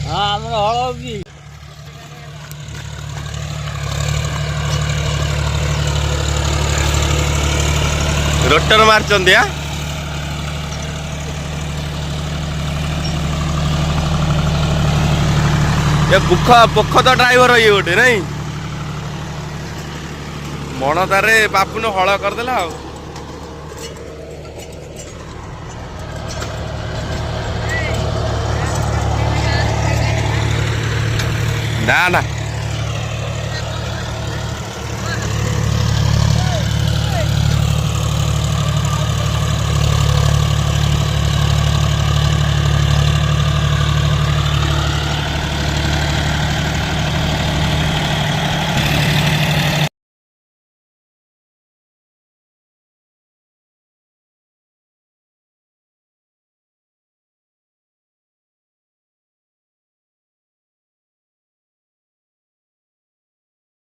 ହଁ ଆମର ହଳ ହଉଛି। ରୋଟର ମାରୁଛନ୍ତି ଆ ଏ ପୋଖ ତ ଡ୍ରାଇଭର ଇଏ ଗୋଟେ ନାଇଁ ମଣତାରେ ବାପୁନ ହଳ କରିଦେଲା ଆଉ ନା